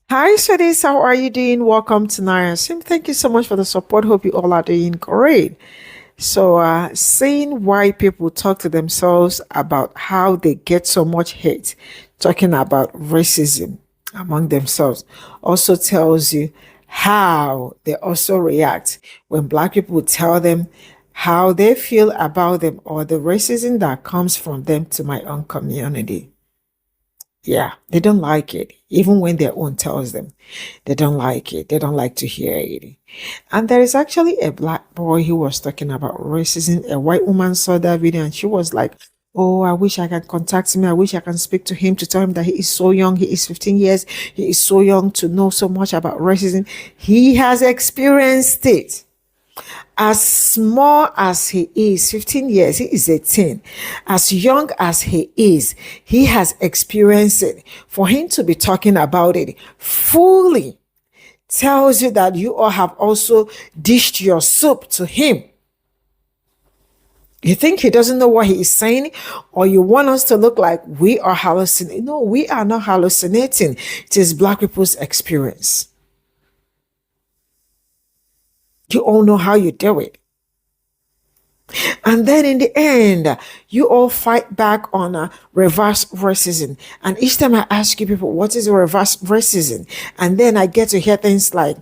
Hi, sweeties. How are you doing? Welcome to Naya Sim. Thank you so much for the support. Hope you all are doing great. Seeing why people talk to themselves about how they get so much hate, talking about racism among themselves, also tells you how they also react when Black people tell them how they feel about them or the racism that comes from them to my own community. Yeah, they don't like it, even when their own tells them they don't like it. They don't like to hear it. And there is actually a Black boy who was talking about racism. A white woman saw that video and she was like, oh, I wish I can contact him. I wish I can speak to him to tell him that he is so young. He is 15 years. He is so young to know so much about racism. He has experienced it. As small as he is, 15 years, he is 18. As young as he has experienced it. For him to be talking about it fully tells you that you all have also dished your soup to him. You think he doesn't know what he is saying, or you want us to look like we are hallucinating? No, we are not hallucinating. It is Black people's experience. You all know how you do it. And then in the end, you all fight back on reverse racism. And each time I ask you people, what is reverse racism? And then I get to hear things like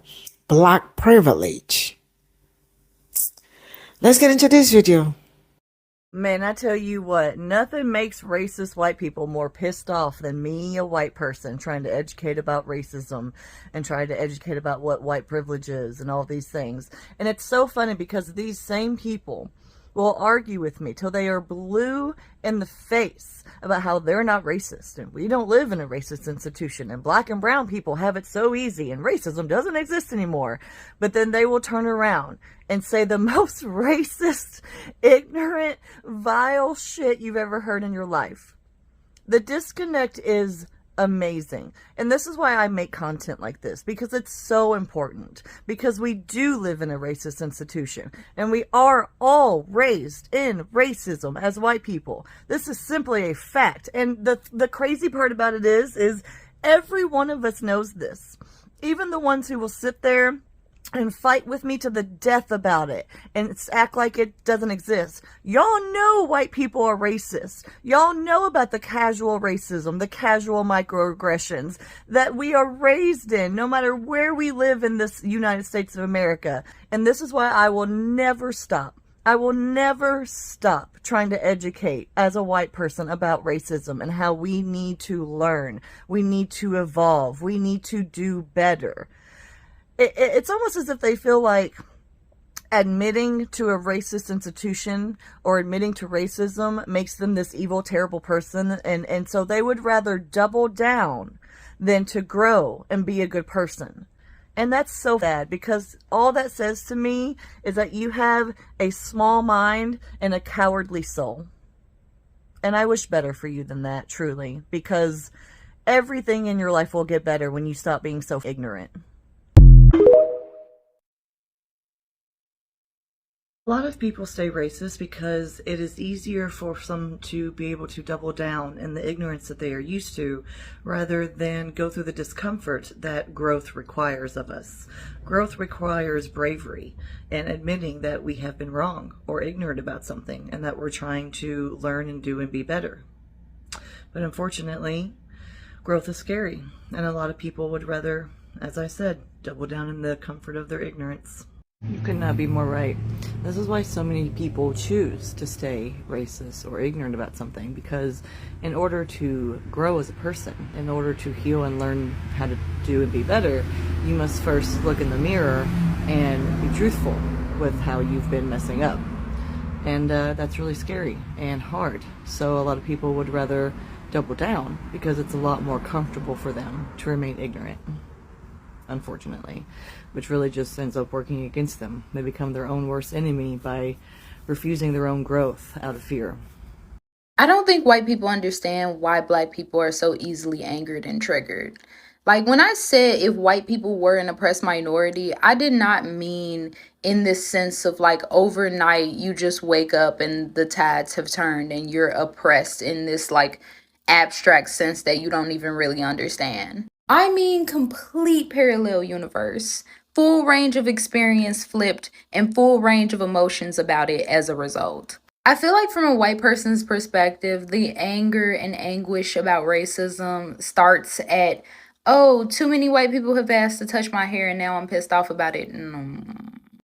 Black privilege. Let's get into this video. Man, I tell you what, nothing makes racist white people more pissed off than me, a white person, trying to educate about racism and trying to educate about what white privilege is and all these things. And it's so funny because these same people will argue with me till they are blue in the face about how they're not racist and we don't live in a racist institution and Black and brown people have it so easy and racism doesn't exist anymore. But then they will turn around and say the most racist, ignorant, vile shit you've ever heard in your life. The disconnect is amazing. And this is why I make content like this, because it's so important. Because we do live in a racist institution, and we are all raised in racism as white people. This is simply a fact. And the crazy part about it is every one of us knows this. Even the ones who will sit there and fight with me to the death about it and act like it doesn't exist. Y'all know white people are racist. Y'all know about the casual racism, the casual microaggressions that we are raised in, no matter where we live in this United States of America. And this is why I will never stop. I will never stop trying to educate as a white person about racism and how we need to learn. We need to evolve. We need to do better. It's almost as if they feel like admitting to a racist institution or admitting to racism makes them this evil, terrible person. And so they would rather double down than to grow and be a good person. And that's so bad, because all that says to me is that you have a small mind and a cowardly soul. And I wish better for you than that, truly, because everything in your life will get better when you stop being so ignorant. A lot of people stay racist because it is easier for some to be able to double down in the ignorance that they are used to rather than go through the discomfort that growth requires of us. Growth requires bravery and admitting that we have been wrong or ignorant about something and that we're trying to learn and do and be better. But unfortunately, growth is scary, and a lot of people would rather, as I said, double down in the comfort of their ignorance. You could not be more right. This is why so many people choose to stay racist or ignorant about something, because in order to grow as a person, in order to heal and learn how to do and be better, you must first look in the mirror and be truthful with how you've been messing up. And that's really scary and hard. So a lot of people would rather double down because it's a lot more comfortable for them to remain ignorant, unfortunately, which really just ends up working against them. They become their own worst enemy by refusing their own growth out of fear. I don't think white people understand why Black people are so easily angered and triggered. Like, when I said if white people were an oppressed minority, I did not mean in this sense of like overnight you just wake up and the tides have turned and you're oppressed in this like abstract sense that you don't even really understand. I mean, complete parallel universe. Full range of experience flipped and full range of emotions about it as a result. I feel like from a white person's perspective, the anger and anguish about racism starts at, oh, too many white people have asked to touch my hair and now I'm pissed off about it.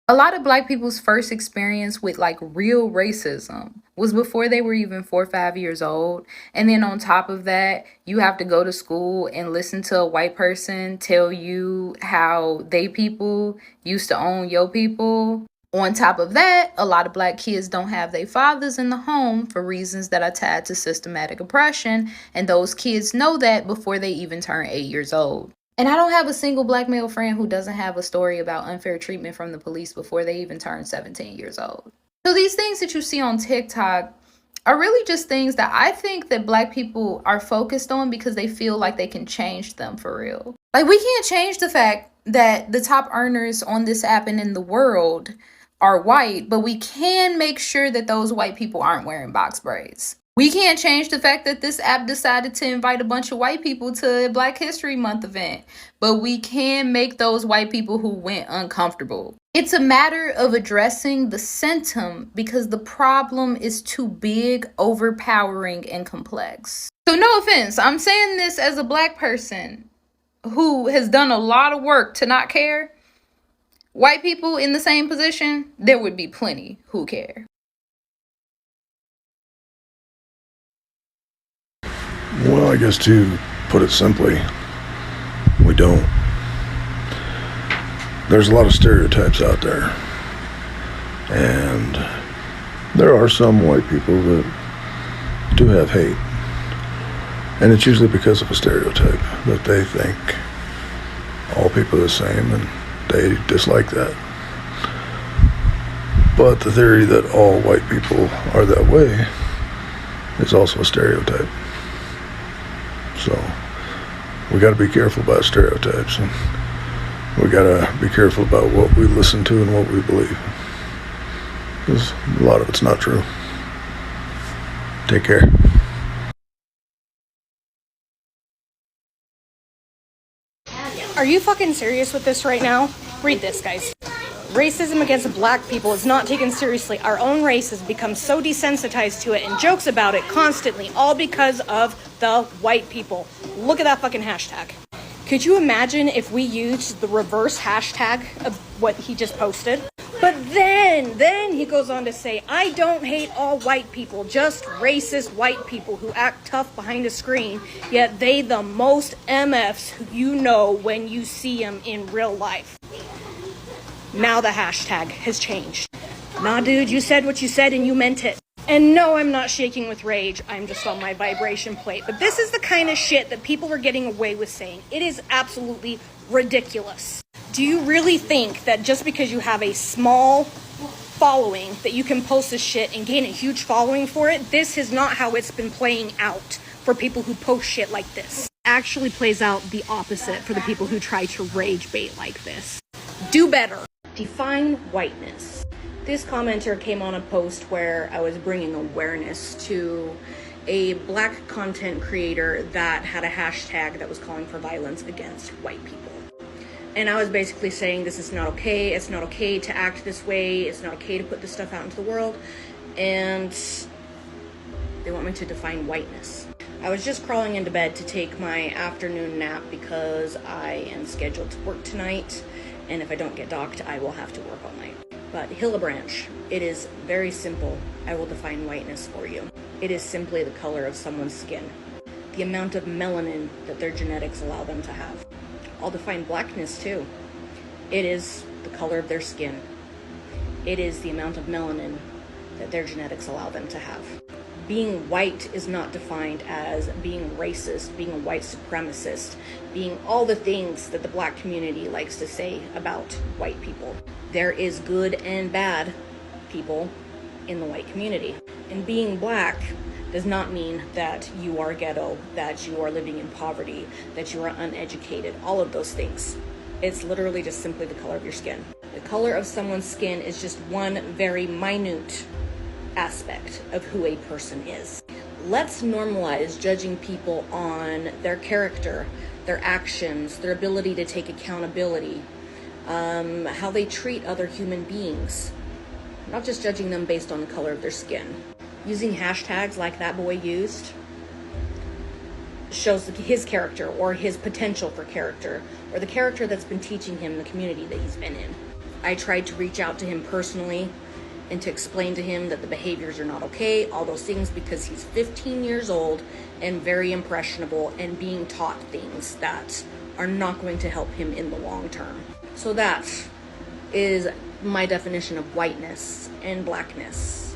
A lot of black people's first experience with like real racism was before they were even 4 or 5 years old. And then on top of that, you have to go to school and listen to a white person tell you how they people used to own your people. On top of that, a lot of black kids don't have their fathers in the home for reasons that are tied to systematic oppression. And those kids know that before they even turn 8 years old. And I don't have a single black male friend who doesn't have a story about unfair treatment from the police before they even turn 17 years old. So these things that you see on TikTok are really just things that I think that black people are focused on because they feel like they can change them for real. Like, we can't change the fact that the top earners on this app and in the world are white, but we can make sure that those white people aren't wearing box braids. We can't change the fact that this app decided to invite a bunch of white people to a Black History Month event, but we can make those white people who went uncomfortable. It's a matter of addressing the symptom because the problem is too big, overpowering, and complex. So no offense, I'm saying this as a black person who has done a lot of work to not care. White people in the same position, there would be plenty who care. Well, I guess to put it simply, we don't. There's a lot of stereotypes out there. And there are some white people that do have hate. And it's usually because of a stereotype that they think all people are the same and they dislike that. But the theory that all white people are that way is also a stereotype. So we got to be careful about stereotypes, and we got to be careful about what we listen to and what we believe, because a lot of it's not true. Take care. Are you fucking serious with this right now? Read this, guys. Racism against black people is not taken seriously. Our own race has become so desensitized to it and jokes about it constantly, all because of the white people. Look at that fucking hashtag. Could you imagine if we used the reverse hashtag of what he just posted? But then he goes on to say, I don't hate all white people, just racist white people who act tough behind a screen, yet they the most MFs you know when you see them in real life. Now the hashtag has changed. Nah, dude, you said what you said and you meant it. And no, I'm not shaking with rage. I'm just on my vibration plate. But this is the kind of shit that people are getting away with saying. It is absolutely ridiculous. Do you really think that just because you have a small following that you can post this shit and gain a huge following for it? This is not how it's been playing out for people who post shit like this. It actually plays out the opposite for the people who try to rage bait like this. Do better. Define whiteness. This commenter came on a post where I was bringing awareness to a black content creator that had a hashtag that was calling for violence against white people. And I was basically saying this is not okay. It's not okay to act this way. It's not okay to put this stuff out into the world. And they want me to define whiteness. I was just crawling into bed to take my afternoon nap because I am scheduled to work tonight. And if I don't get docked, I will have to work all night. But Hillebranch, it is very simple. I will define whiteness for you. It is simply the color of someone's skin. The amount of melanin that their genetics allow them to have. I'll define blackness too. It is the color of their skin. It is the amount of melanin that their genetics allow them to have. Being white is not defined as being racist, being a white supremacist, being all the things that the black community likes to say about white people. There is good and bad people in the white community. And being black does not mean that you are ghetto, that you are living in poverty, that you are uneducated, all of those things. It's literally just simply the color of your skin. The color of someone's skin is just one very minute aspect of who a person is. Let's normalize judging people on their character, their actions, their ability to take accountability, how they treat other human beings, not just judging them based on the color of their skin. Using hashtags like that boy used shows his character or his potential for character, or the character that's been teaching him the community that he's been in. I tried to reach out to him personally and to explain to him that the behaviors are not okay, all those things, because he's 15 years old and very impressionable and being taught things that are not going to help him in the long term. So that is my definition of whiteness and blackness.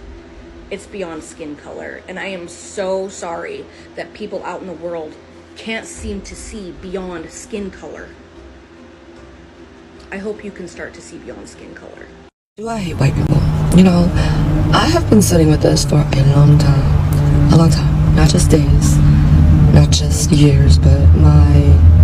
It's beyond skin color, and I am so sorry that people out in the world can't seem to see beyond skin color. I hope you can start to see beyond skin color. Do I hate white people? You know, I have been sitting with this for a long time, not just days, not just years, but my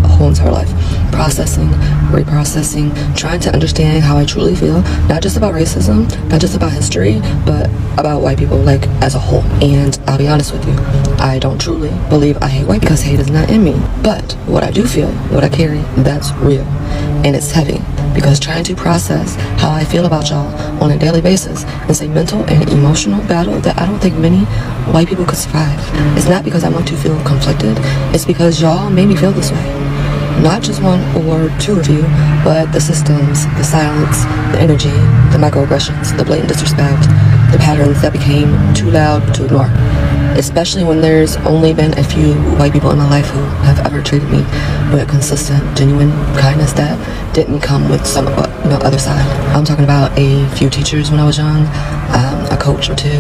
whole entire life. Processing, reprocessing, trying to understand how I truly feel, not just about racism, not just about history, but about white people, like, as a whole. And I'll be honest with you, I don't truly believe I hate white because hate is not in me. But what I do feel, what I carry, that's real. And it's heavy, because trying to process how I feel about y'all on a daily basis is a mental and emotional battle that I don't think many white people could survive. It's not because I want to feel conflicted, it's because y'all made me feel this way. Not just one or two of you, but the systems, the silence, the energy, the microaggressions, the blatant disrespect, the patterns that became too loud to ignore. Especially when there's only been a few white people in my life who have ever treated me with consistent, genuine kindness that didn't come with some other side. I'm talking about a few teachers when I was young, a coach or two,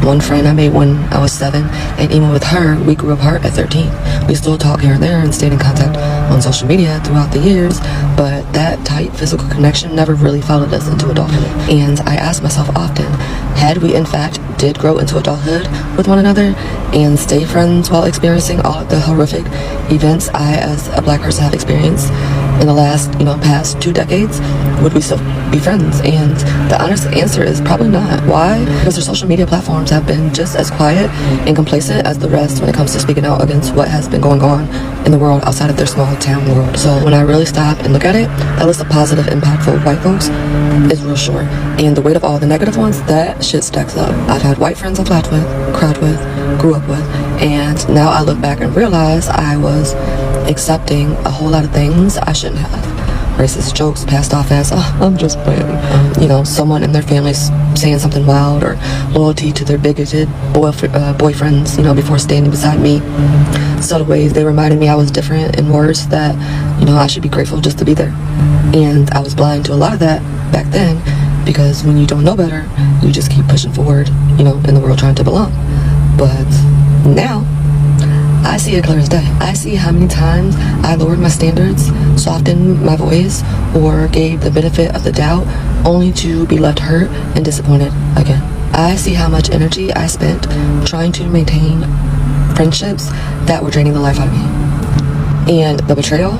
one friend I made when I was 7, and even with her, we grew apart at 13. We still talk here and there and stayed in contact on social media throughout the years, but that tight physical connection never really followed us into adulthood. And I ask myself often, had we in fact did grow into adulthood with one another and stay friends while experiencing all of the horrific events I as a black person have experienced in the last, past 2 decades, would we still be friends? And the honest answer is probably not. Why? Because their social media platforms have been just as quiet and complacent as the rest when it comes to speaking out against what has been going on in the world outside of their small town world. So when I really stop and look at it, that list of positive, impactful white folks is real short. And the weight of all the negative ones, that shit stacks up. I've had white friends I've laughed with, cried with, grew up with, and now I look back and realize I was accepting a whole lot of things I shouldn't have. Racist jokes passed off as, oh, I'm just playing. Someone in their family's saying something wild, or loyalty to their bigoted boyfriends, before standing beside me. Subtle ways they reminded me I was different, and words that, I should be grateful just to be there. And I was blind to a lot of that back then, because when you don't know better, you just keep pushing forward, in the world trying to belong. But now, I see it clear as day. I see how many times I lowered my standards, softened my voice, or gave the benefit of the doubt, only to be left hurt and disappointed again. I see how much energy I spent trying to maintain friendships that were draining the life out of me. And the betrayal,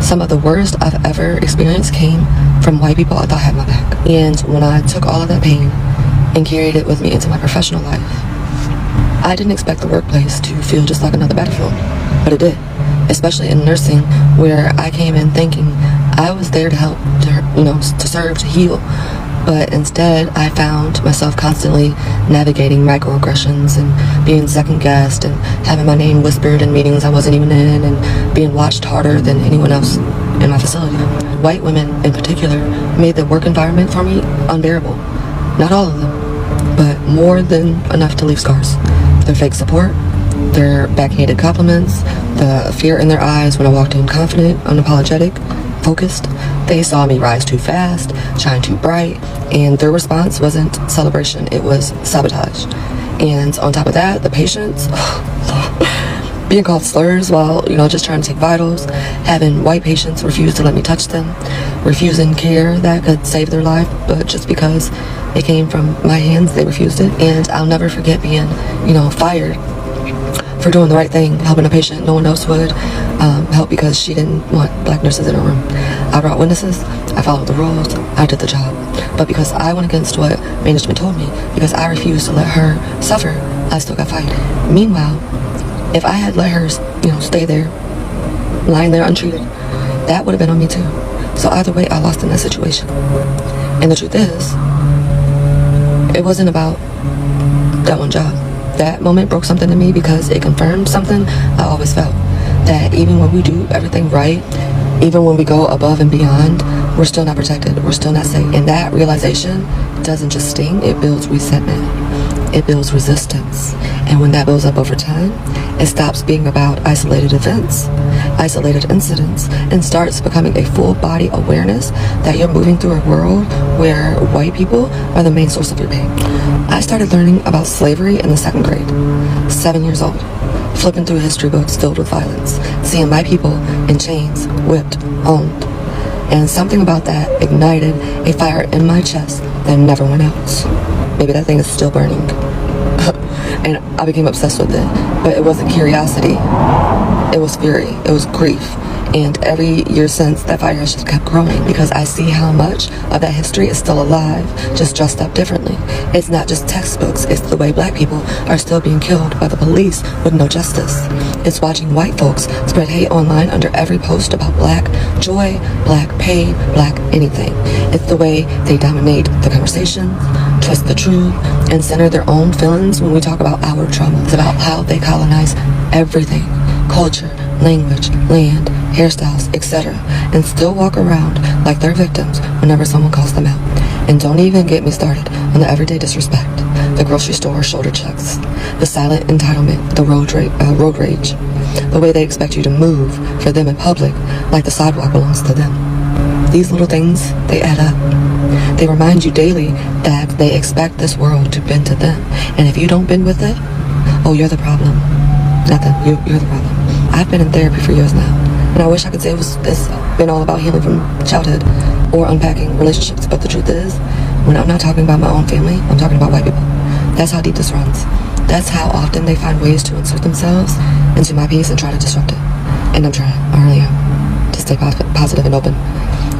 some of the worst I've ever experienced, came from white people I thought had my back. And when I took all of that pain and carried it with me into my professional life, I didn't expect the workplace to feel just like another battlefield, but it did, especially in nursing, where I came in thinking I was there to help, to serve, to heal, but instead I found myself constantly navigating microaggressions and being second-guessed and having my name whispered in meetings I wasn't even in and being watched harder than anyone else in my facility. White women in particular made the work environment for me unbearable. Not all of them, but more than enough to leave scars. Their fake support, their backhanded compliments, the fear in their eyes when I walked in confident, unapologetic, focused. They saw me rise too fast, shine too bright, and their response wasn't celebration, it was sabotage. And on top of that, the patients, being called slurs while, just trying to take vitals, having white patients refuse to let me touch them, refusing care that could save their life, but just because it came from my hands, they refused it. And I'll never forget being, fired for doing the right thing, helping a patient no one else would help because she didn't want black nurses in her room. I brought witnesses, I followed the rules, I did the job. But because I went against what management told me, because I refused to let her suffer, I still got fired. Meanwhile, if I had let her, stay there, lying there untreated, that would have been on me too. So either way, I lost in that situation. And the truth is, it wasn't about that one job. That moment broke something in me because it confirmed something I always felt. That even when we do everything right, even when we go above and beyond, we're still not protected. We're still not safe. And that realization doesn't just sting, it builds resentment. It builds resistance. And when that builds up over time, it stops being about isolated events, isolated incidents, and starts becoming a full body awareness that you're moving through a world where white people are the main source of your pain. I started learning about slavery in the 2nd grade, 7 years old, flipping through history books filled with violence, seeing my people in chains, whipped, owned. And something about that ignited a fire in my chest that never went out. Maybe that thing is still burning. And I became obsessed with it. But it wasn't curiosity. It was fury. It was grief. And every year since, that fire has just kept growing because I see how much of that history is still alive, just dressed up differently. It's not just textbooks, it's the way black people are still being killed by the police with no justice. It's watching white folks spread hate online under every post about black joy, black pain, black anything. It's the way they dominate the conversation, twist the truth, and center their own feelings when we talk about our trauma. It's about how they colonize everything, culture, language, land, hairstyles, etc., and still walk around like they're victims whenever someone calls them out. And don't even get me started on the everyday disrespect, the grocery store shoulder checks, the silent entitlement, the road rage, the way they expect you to move for them in public like the sidewalk belongs to them. These little things, they add up. They remind you daily that they expect this world to bend to them. And if you don't bend with it, oh, you're the problem. Not them, you're the problem. I've been in therapy for years now, and I wish I could say it's been all about healing from childhood or unpacking relationships, but the truth is, when I'm not talking about my own family, I'm talking about white people. That's how deep this runs. That's how often they find ways to insert themselves into my peace and try to disrupt it. And I'm trying, I really am, to stay positive and open,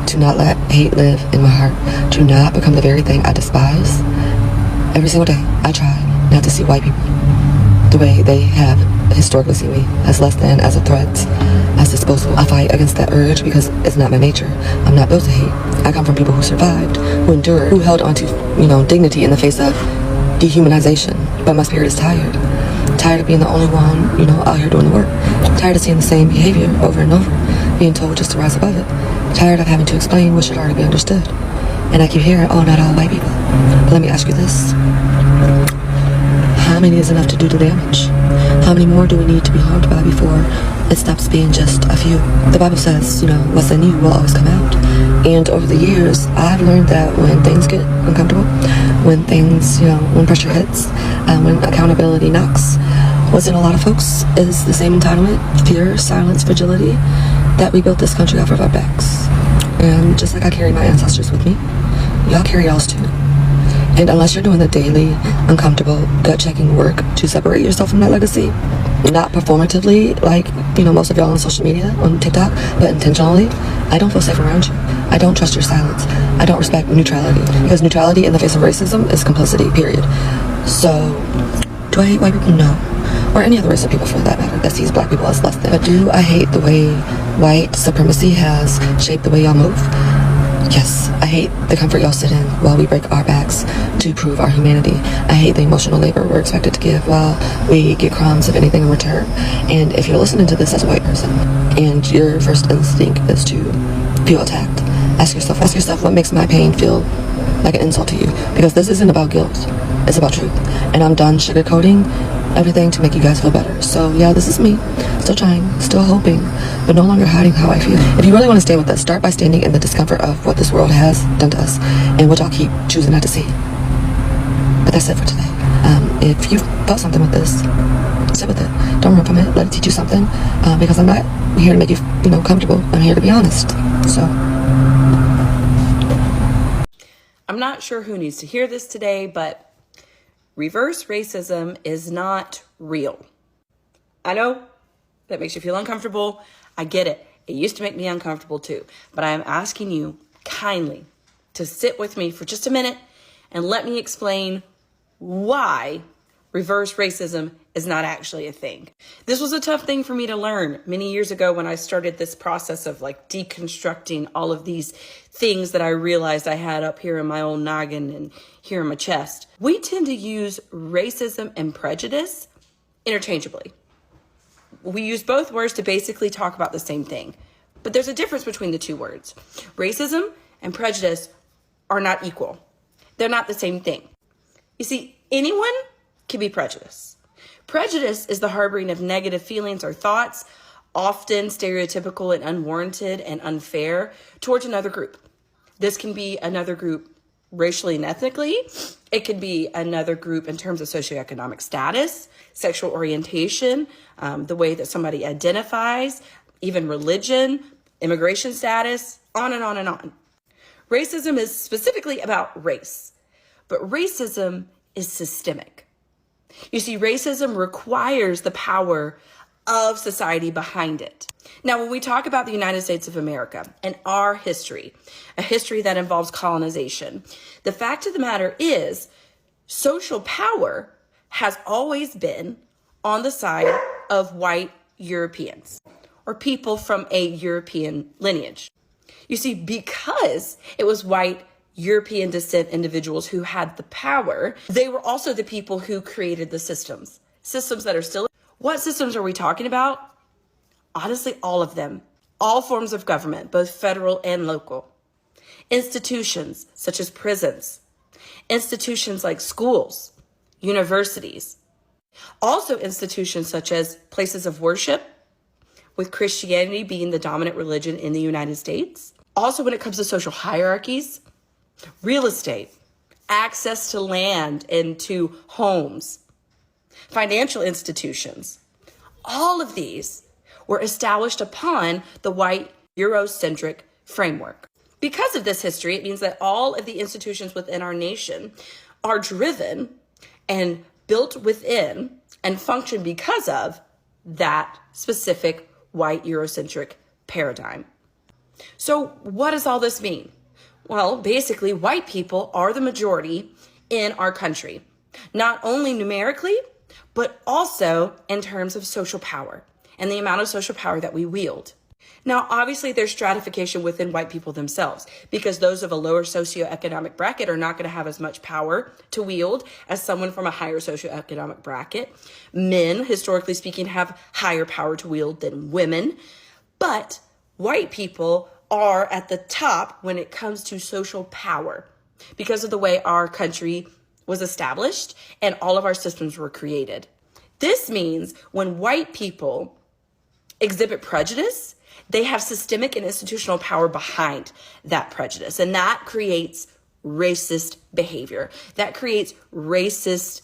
to not let hate live in my heart, to not become the very thing I despise. Every single day, I try not to see white people the way they have historically seen me, as less than, as a threat, as disposable. I fight against that urge because it's not my nature. I'm not built to hate. I come from people who survived, who endured, who held onto, dignity in the face of dehumanization. But my spirit is tired. Tired of being the only one, out here doing the work. Tired of seeing the same behavior over and over, being told just to rise above it. Tired of having to explain what should already be understood. And I keep hearing, oh, not all white people. But let me ask you this. How many is enough to do the damage? How many more do we need to be harmed by before it stops being just a few? The Bible says, what's in you will always come out. And over the years, I've learned that when things get uncomfortable, when things, when pressure hits, and when accountability knocks, what's in a lot of folks is the same entitlement, fear, silence, fragility that we built this country off of our backs. And just like I carry my ancestors with me, y'all carry y'all's too. And unless you're doing the daily, uncomfortable, gut-checking work to separate yourself from that legacy, not performatively, like, most of y'all on social media, on TikTok, but intentionally, I don't feel safe around you. I don't trust your silence. I don't respect neutrality. Because neutrality in the face of racism is complicity, period. So, do I hate white people? No. Or any other race of people for that matter that sees black people as less than. But do I hate the way white supremacy has shaped the way y'all move? Yes, I hate the comfort y'all sit in while we break our backs to prove our humanity. I hate the emotional labor we're expected to give while we get crumbs of anything in return. And if you're listening to this as a white person and your first instinct is to feel attacked, ask yourself what makes my pain feel like an insult to you. Because this isn't about guilt, it's about truth. And I'm done sugarcoating everything to make you guys feel better. So yeah, this is me, still trying, still hoping, but no longer hiding how I feel. If you really want to stay with us, start by standing in the discomfort of what this world has done to us and what y'all keep choosing not to see. But that's it for today. If you felt something with this, sit with it. Don't run from it. Let it teach you something. Because I'm not here to make you, comfortable. I'm here to be honest. So. I'm not sure who needs to hear this today, but reverse racism is not real. I know that makes you feel uncomfortable. I get it. It used to make me uncomfortable too. But I am asking you kindly to sit with me for just a minute and let me explain why reverse racism is not actually a thing. This was a tough thing for me to learn many years ago when I started this process of like deconstructing all of these things that I realized I had up here in my own noggin and here in my chest. We tend to use racism and prejudice interchangeably. We use both words to basically talk about the same thing, but there's a difference between the two words. Racism and prejudice are not equal. They're not the same thing. You see, anyone can be prejudiced. Prejudice is the harboring of negative feelings or thoughts, often stereotypical and unwarranted and unfair, towards another group. This can be another group racially and ethnically. It could be another group in terms of socioeconomic status, sexual orientation, the way that somebody identifies, even religion, immigration status, on and on and on. Racism is specifically about race, but racism is systemic. You see, racism requires the power of society behind it. Now, when we talk about the United States of America and our history, a history that involves colonization, the fact of the matter is social power has always been on the side of white Europeans or people from a European lineage. You see, because it was white European descent individuals who had the power, they were also the people who created the systems that are still. What systems are we talking about? Honestly, all of them. All forms of government, both federal and local. Institutions such as prisons. Institutions like schools, universities. Also institutions such as places of worship, with Christianity being the dominant religion in the United States. Also, when it comes to social hierarchies, real estate, access to land and to homes, financial institutions, all of these were established upon the white Eurocentric framework. Because of this history, it means that all of the institutions within our nation are driven and built within and function because of that specific white Eurocentric paradigm. So what does all this mean? Well, basically, white people are the majority in our country, not only numerically, but also in terms of social power and the amount of social power that we wield. Now, obviously, there's stratification within white people themselves because those of a lower socioeconomic bracket are not going to have as much power to wield as someone from a higher socioeconomic bracket. Men, historically speaking, have higher power to wield than women, but white people are at the top when it comes to social power because of the way our country was established and all of our systems were created. This means when white people exhibit prejudice, they have systemic and institutional power behind that prejudice, and that creates racist behavior. That creates racist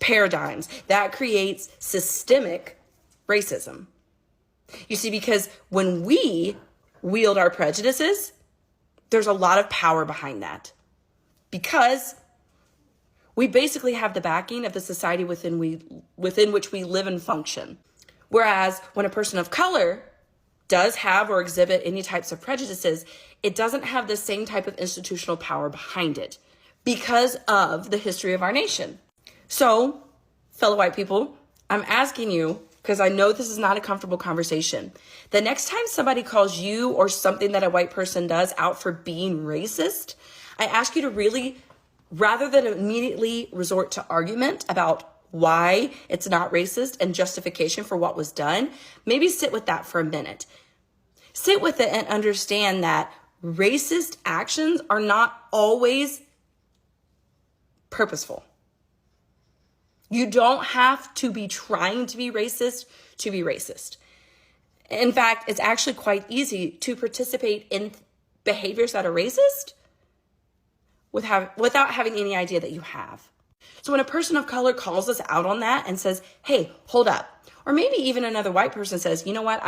paradigms. That creates systemic racism. You see, because when we wield our prejudices, there's a lot of power behind that because we basically have the backing of the society within which we live and function. Whereas when a person of color does have or exhibit any types of prejudices, it doesn't have the same type of institutional power behind it because of the history of our nation. So, fellow white people, I'm asking you, because I know this is not a comfortable conversation. The next time somebody calls you or something that a white person does out for being racist, I ask you to really, rather than immediately resort to argument about why it's not racist and justification for what was done, maybe sit with that for a minute. Sit with it and understand that racist actions are not always purposeful. You don't have to be trying to be racist to be racist. In fact, it's actually quite easy to participate in behaviors that are racist without having any idea that you have. So when a person of color calls us out on that and says, hey, hold up, or maybe even another white person says, you know what,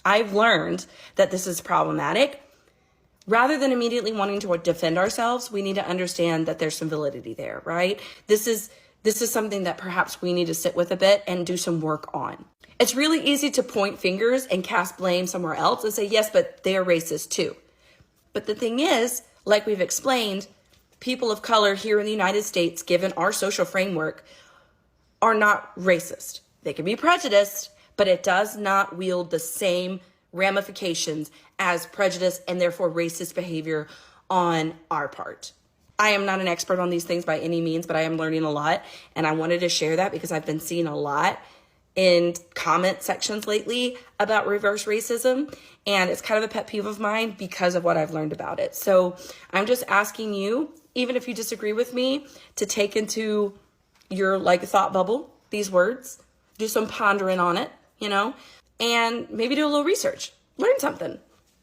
I've learned that this is problematic. Rather than immediately wanting to defend ourselves, we need to understand that there's some validity there, right? This is something that perhaps we need to sit with a bit and do some work on. It's really easy to point fingers and cast blame somewhere else and say, yes, but they're racist too. But the thing is, like we've explained, people of color here in the United States, given our social framework, are not racist. They can be prejudiced, but it does not wield the same ramifications as prejudice and therefore racist behavior on our part. I am not an expert on these things by any means, but I am learning a lot. And I wanted to share that because I've been seeing a lot in comment sections lately about reverse racism. And it's kind of a pet peeve of mine because of what I've learned about it. So I'm just asking you, even if you disagree with me, to take into your thought bubble these words, do some pondering on it, and maybe do a little research, learn something.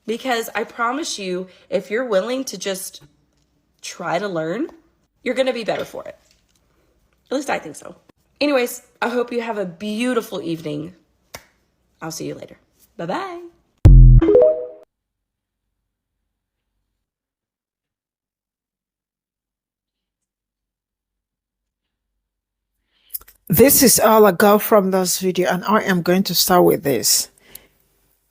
Because I promise you, if you're willing to just try to learn, you're going to be better for it. At least I think so. Anyways, I hope you have a beautiful evening. I'll see you later. Bye-bye. This is all I got from this video, and I am going to start with this.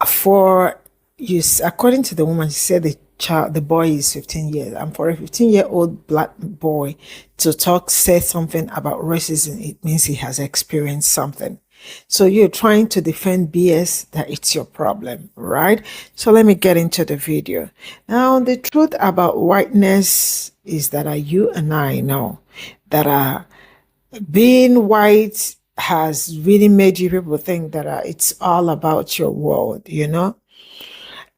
For you, according to the woman, she said the boy is 15 years, and for a 15-year-old black boy to say something about racism, it means he has experienced something. So you're trying to defend BS that it's your problem, right? So let me get into the video. Now, the truth about whiteness is that you and I know that being white has really made you people think that it's all about your world,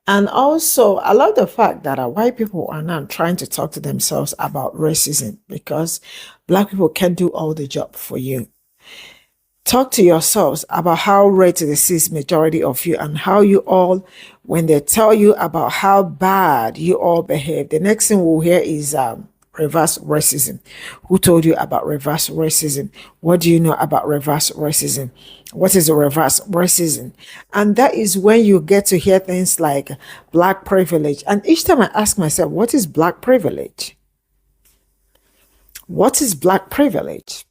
And also, I love the fact that white people are now trying to talk to themselves about racism because black people can't do all the job for you. Talk to yourselves about how racist is majority of you and how you all, when they tell you about how bad you all behave, the next thing we'll hear is reverse racism. Who told you about reverse racism? What do you know about reverse racism? What is a reverse racism? And that is when you get to hear things like black privilege. And each time I ask myself, what is black privilege? What is black privilege?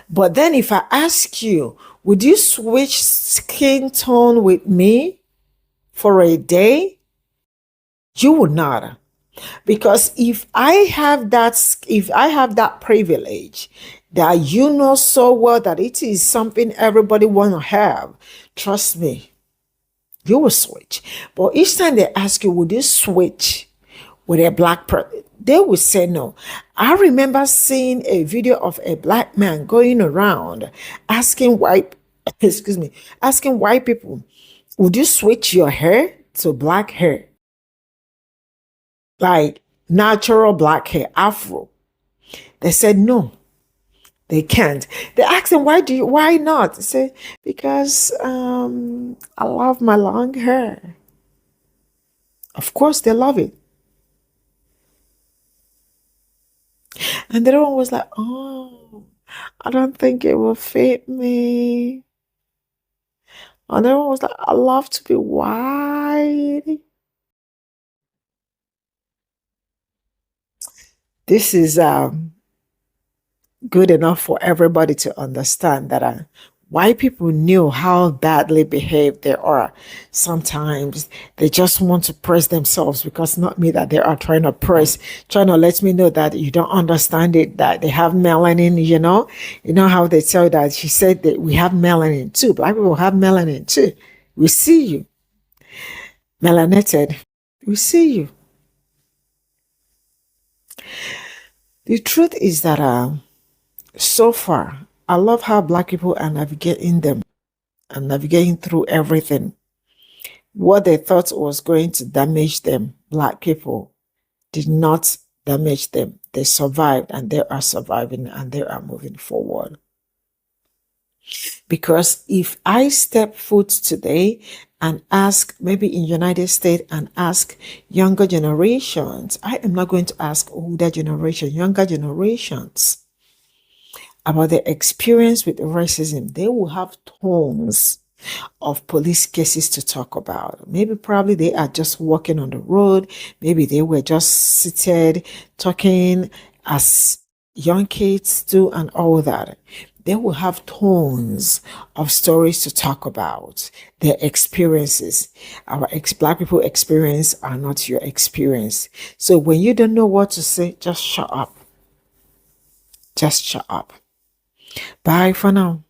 But then if I ask you, would you switch skin tone with me for a day? You would not. Because if I have that privilege that you know so well that it is something everybody want to have, trust me, you will switch. But each time they ask you, would you switch with a black person? They will say no. I remember seeing a video of a black man going around asking white people, would you switch your hair to black hair? Like natural black hair, afro. They said no, they can't. They asked him, why not? They say, because I love my long hair. Of course they love it. And the other one was like, oh, I don't think it will fit me. And the other one was like, I love to be white. This is good enough for everybody to understand that white people knew how badly behaved they are. Sometimes they just want to press themselves, because not me that they are trying to let me know that you don't understand it, that they have melanin, you know how they tell that she said that we have melanin too. Black people have melanin too. We see you. Melanated. We see you. The truth is that so far, I love how black people are navigating through everything. What they thought was going to damage them, black people, did not damage them. They survived, and they are surviving, and they are moving forward. Because if I step foot today and ask, maybe in United States, and ask younger generations, I am not going to ask older generation, younger generations, about their experience with racism, they will have tons of police cases to talk about. Probably they are just walking on the road. Maybe they were just seated talking as young kids do and all that. They will have tons of stories to talk about, their experiences. Our black people experience are not your experience. So when you don't know what to say, just shut up. Just shut up. Bye for now.